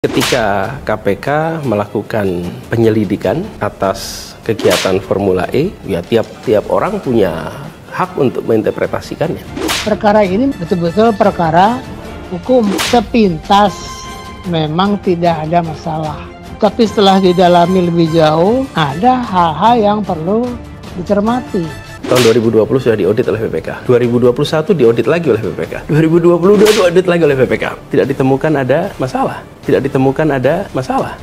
Ketika KPK melakukan penyelidikan atas kegiatan Formula E, ya tiap orang punya hak untuk menginterpretasikannya. Perkara ini betul-betul perkara hukum sepintas, memang tidak ada masalah. Tapi setelah didalami lebih jauh, ada hal-hal yang perlu dicermati. Tahun 2020 sudah diaudit oleh BPK, 2021 diaudit lagi oleh BPK, 2022 diaudit lagi oleh BPK. Tidak ditemukan ada masalah.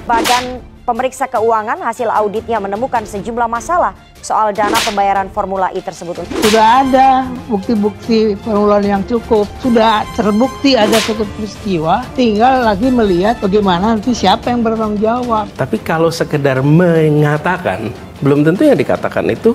Badan Pemeriksa Keuangan hasil auditnya menemukan sejumlah masalah soal dana pembayaran Formula E tersebut. Sudah ada bukti-bukti permulaan yang cukup, sudah terbukti ada cukup peristiwa, tinggal lagi melihat bagaimana nanti siapa yang bertanggung jawab. Tapi kalau sekedar mengatakan, belum tentu yang dikatakan itu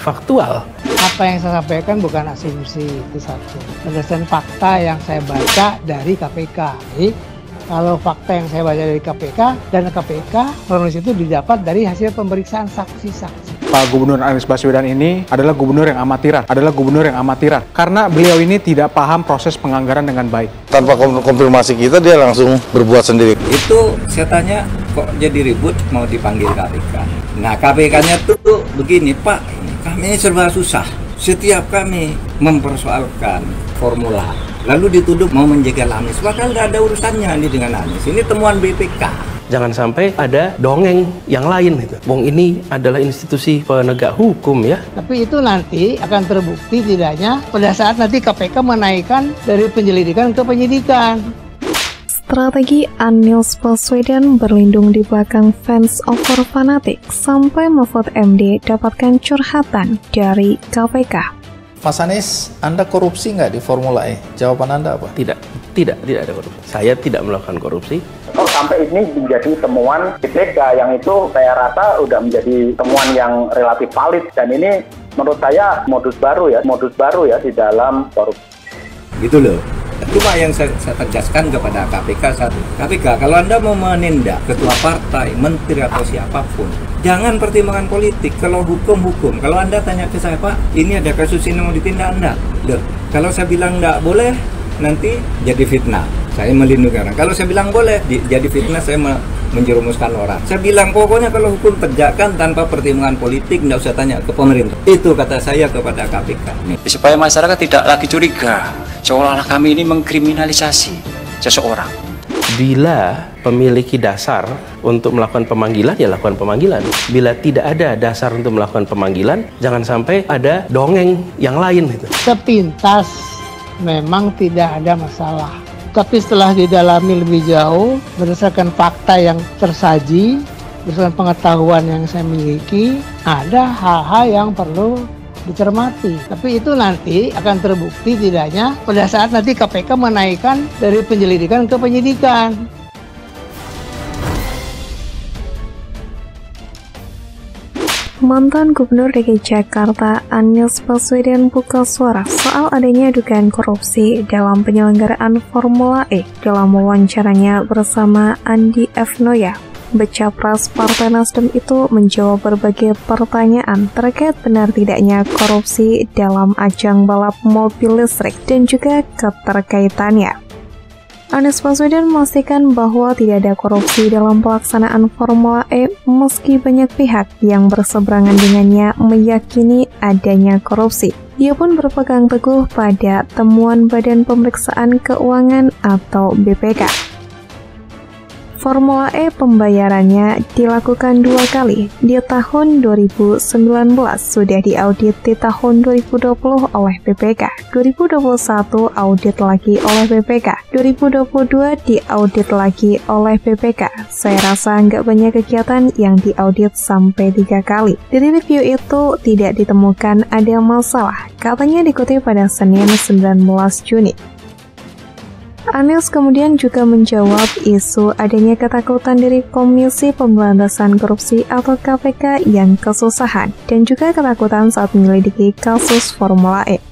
faktual. Apa yang saya sampaikan bukan asumsi, itu satu. Berdasarkan fakta yang saya baca dari KPK. Jadi, kalau fakta yang saya baca dari KPK dan KPK, kronologis itu didapat dari hasil pemeriksaan saksi-saksi. Pak Gubernur Anies Baswedan ini adalah gubernur yang amatiran. Karena beliau ini tidak paham proses penganggaran dengan baik. Tanpa konfirmasi kita, dia langsung berbuat sendiri. Itu saya tanya, kok jadi ribut mau dipanggil KPK. Nah, KPK-nya tuh begini, Pak, kami ini serba susah. Setiap kami mempersoalkan formula, lalu dituduh mau menjegal Anies, padahal nggak ada urusannya ini dengan Anies. Ini temuan BPK. Jangan sampai ada dongeng yang lain gitu. Wong ini adalah institusi penegak hukum ya. Tapi itu nanti akan terbukti tidaknya pada saat nanti KPK menaikkan dari penyelidikan ke penyidikan. Strategi Anies Baswedan berlindung di belakang fans over fanatik sampai Mahfud MD dapatkan curhatan dari KPK. Mas Anies, Anda korupsi nggak di Formula E? Jawaban Anda apa? Tidak ada korupsi. Saya tidak melakukan korupsi. Kalau sampai ini menjadi temuan BPK yang itu saya rasa udah menjadi temuan yang relatif valid, dan ini menurut saya modus baru ya di dalam korupsi. Gitu loh. Cuma yang saya tegaskan kepada KPK satu, KPK kalau Anda mau menindak ketua partai, menteri atau siapapun, jangan pertimbangan politik. Kalau hukum. Kalau Anda tanya ke saya, Pak, ini ada kasus ini mau ditindak Anda. Loh, kalau saya bilang enggak boleh, nanti jadi fitnah. Saya melindungi orang. Kalau saya bilang boleh, jadi fitnah, saya menjerumuskan orang. Saya bilang pokoknya kalau hukum tegakkan tanpa pertimbangan politik, enggak usah tanya ke pemerintah. Itu kata saya kepada KPK. Supaya masyarakat tidak lagi curiga, seolah-olah kami ini mengkriminalisasi seseorang. Bila memiliki dasar untuk melakukan pemanggilan, ya lakukan pemanggilan. Bila tidak ada dasar untuk melakukan pemanggilan, jangan sampai ada dongeng yang lain gitu. Sepintas memang tidak ada masalah. Tapi setelah didalami lebih jauh, berdasarkan fakta yang tersaji, berdasarkan pengetahuan yang saya miliki, ada hal-hal yang perlu dicermati. Tapi itu nanti akan terbukti tidaknya pada saat nanti KPK menaikkan dari penyelidikan ke penyidikan. Mantan Gubernur DKI Jakarta Anies Baswedan buka suara soal adanya dugaan korupsi dalam penyelenggaraan Formula E dalam wawancaranya bersama Andi F. Noya. Becapres Partai Nasdem itu menjawab berbagai pertanyaan terkait benar tidaknya korupsi dalam ajang balap mobil listrik dan juga keterkaitannya. Anies Baswedan memastikan bahwa tidak ada korupsi dalam pelaksanaan Formula E meski banyak pihak yang berseberangan dengannya meyakini adanya korupsi. Dia pun berpegang teguh pada temuan Badan Pemeriksaan Keuangan atau BPK. Formula E pembayarannya dilakukan 2 kali. Di tahun 2019 sudah diaudit di tahun 2020 oleh BPK. 2021 audit lagi oleh BPK. 2022 diaudit lagi oleh BPK. Saya rasa nggak banyak kegiatan yang diaudit sampai 3 kali. Dari review itu tidak ditemukan ada masalah. Katanya dikutip pada Senin 19 Juni. Anies kemudian juga menjawab isu adanya ketakutan dari Komisi Pemberantasan Korupsi atau KPK yang kesusahan dan juga ketakutan saat menyelidiki kasus Formula E.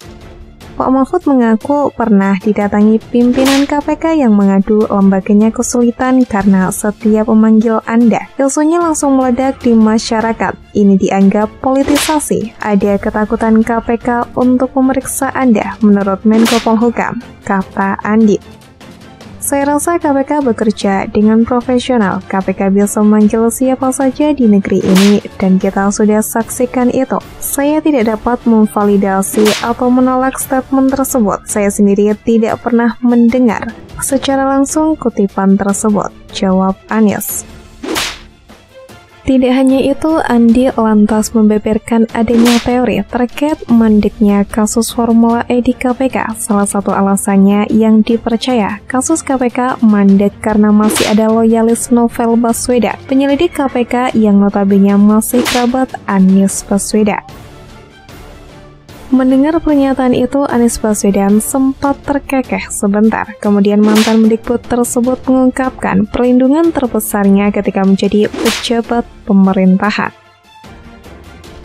Pak Mahfud mengaku pernah didatangi pimpinan KPK yang mengadu lembaganya kesulitan karena setiap memanggil Anda, isunya langsung meledak di masyarakat. Ini dianggap politisasi. Ada ketakutan KPK untuk memeriksa Anda menurut Menko Polhukam, kata Andi. Saya rasa KPK bekerja dengan profesional. KPK bisa memanggil siapa saja di negeri ini dan kita sudah saksikan itu. Saya tidak dapat memvalidasi atau menolak statement tersebut. Saya sendiri tidak pernah mendengar secara langsung kutipan tersebut, jawab Anies. Tidak hanya itu, Andi lantas membeberkan adanya teori terkait mandeknya kasus Formula E di KPK. Salah satu alasannya yang dipercaya, kasus KPK mandek karena masih ada loyalis Novel Baswedan, penyelidik KPK yang notabene masih kerabat Anies Baswedan. Mendengar pernyataan itu, Anies Baswedan sempat terkekeh sebentar. Kemudian mantan Mendikbud tersebut mengungkapkan perlindungan terbesarnya ketika menjadi pejabat pemerintahan.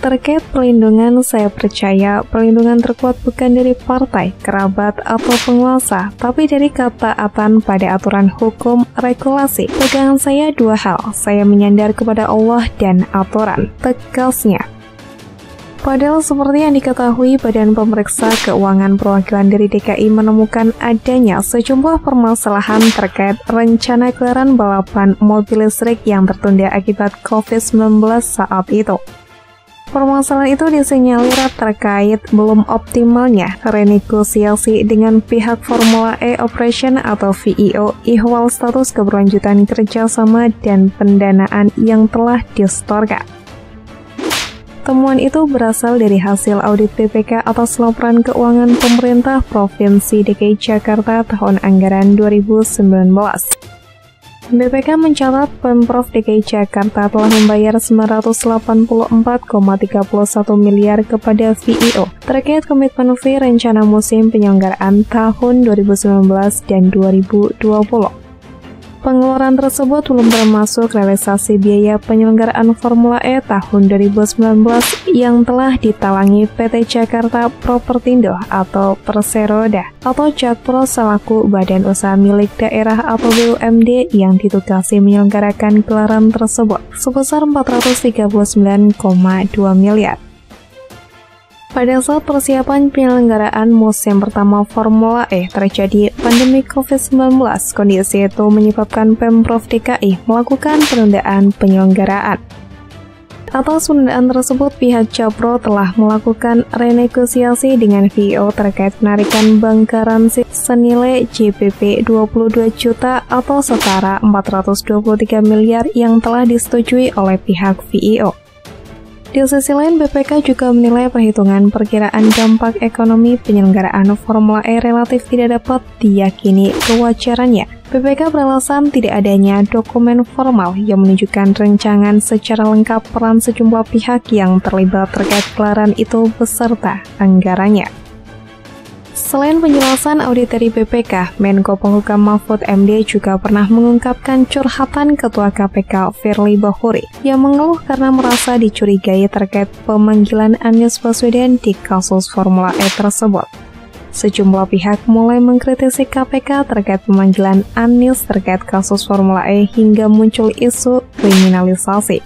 Terkait perlindungan, saya percaya perlindungan terkuat bukan dari partai, kerabat, atau penguasa, tapi dari ketaatan pada aturan hukum regulasi. Pegangan saya dua hal, saya menyandar kepada Allah dan aturan, tegasnya. Padahal seperti yang diketahui, Badan Pemeriksa Keuangan Perwakilan dari DKI menemukan adanya sejumlah permasalahan terkait rencana gelaran balapan mobil listrik yang tertunda akibat COVID-19 saat itu. Permasalahan itu disinyalir terkait belum optimalnya renegosiasi dengan pihak Formula E Operation atau VEO ihwal status keberlanjutan kerjasama dan pendanaan yang telah disetorkan. Temuan itu berasal dari hasil audit BPK atas laporan keuangan pemerintah Provinsi DKI Jakarta tahun anggaran 2019. BPK mencatat Pemprov DKI Jakarta telah membayar 984,31 miliar kepada VEO terkait komitmen fee rencana musim penyelenggaraan tahun 2019 dan 2020. Pengeluaran tersebut belum termasuk realisasi biaya penyelenggaraan Formula E tahun 2019 yang telah ditalangi PT Jakarta Propertindo atau Perseroda atau Jakpro selaku badan usaha milik daerah atau BUMD yang ditugasi menyelenggarakan gelaran tersebut sebesar 439,2 miliar. Pada saat persiapan penyelenggaraan musim pertama Formula E terjadi pandemi COVID-19, kondisi itu menyebabkan Pemprov DKI melakukan penundaan penyelenggaraan. Atas penundaan tersebut, pihak Jakpro telah melakukan renegosiasi dengan VEO terkait penarikan bank garansi senilai JPP 22 juta atau setara 423 miliar yang telah disetujui oleh pihak VEO. Di sisi lain, BPK juga menilai perhitungan perkiraan dampak ekonomi penyelenggaraan Formula E relatif tidak dapat diyakini kewajarannya. BPK beralasan tidak adanya dokumen formal yang menunjukkan rencangan secara lengkap peran sejumlah pihak yang terlibat terkait gelaran itu beserta anggarannya. Selain penjelasan audit dari BPK, Menko Polhukam Mahfud MD juga pernah mengungkapkan curhatan Ketua KPK Firly Bahuri yang mengeluh karena merasa dicurigai terkait pemanggilan Anies Baswedan di kasus Formula E tersebut. Sejumlah pihak mulai mengkritisi KPK terkait pemanggilan Anies terkait kasus Formula E hingga muncul isu kriminalisasi.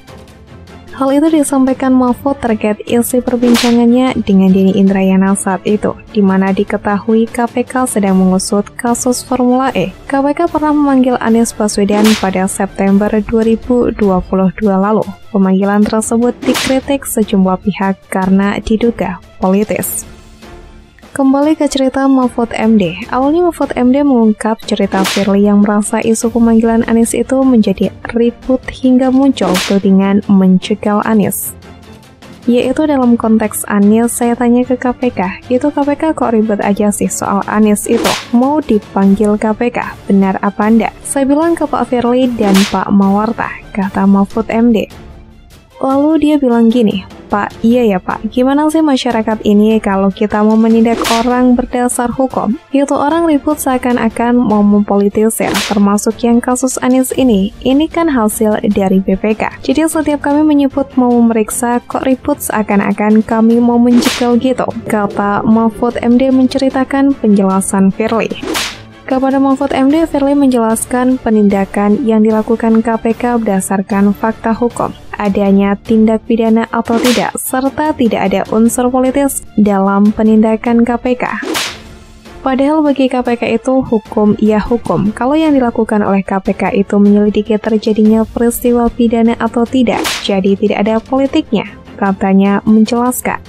Hal itu disampaikan Mahfud terkait isi perbincangannya dengan Denny Indrayana saat itu, di mana diketahui KPK sedang mengusut kasus Formula E. KPK pernah memanggil Anies Baswedan pada September 2022 lalu. Pemanggilan tersebut dikritik sejumlah pihak karena diduga politis. Kembali ke cerita Mahfud MD. Awalnya Mahfud MD mengungkap cerita Firly yang merasa isu pemanggilan Anies itu menjadi ribut hingga muncul tudingan mencegal Anies. Yaitu dalam konteks Anies, saya tanya ke KPK, itu KPK kok ribet aja sih soal Anies itu? Mau dipanggil KPK, benar apa enggak? Saya bilang ke Pak Firly dan Pak Mawarta, kata Mahfud MD. Lalu dia bilang gini, Pak, iya ya Pak, gimana sih masyarakat ini kalau kita mau menindak orang berdasar hukum? Itu orang ribut seakan-akan mau mempolitisir, termasuk yang kasus Anies ini. Ini kan hasil dari BPK. Jadi setiap kami menyebut mau memeriksa, kok ribut seakan-akan kami mau menjegal gitu, kata Mahfud MD menceritakan penjelasan Firly. Kepada Mahfud MD, Firly menjelaskan penindakan yang dilakukan KPK berdasarkan fakta hukum, adanya tindak pidana atau tidak, serta tidak ada unsur politis dalam penindakan KPK. Padahal bagi KPK itu hukum ya hukum. Kalau yang dilakukan oleh KPK itu menyelidiki terjadinya peristiwa pidana atau tidak, jadi tidak ada politiknya, katanya menjelaskan.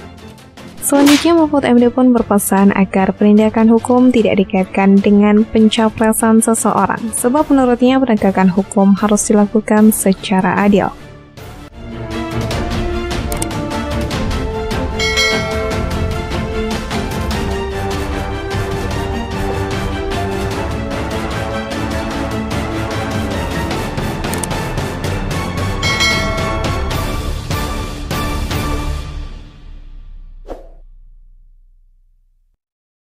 Selanjutnya, Mahfud MD pun berpesan agar penindakan hukum tidak dikaitkan dengan pencapresan seseorang, sebab menurutnya penegakan hukum harus dilakukan secara adil.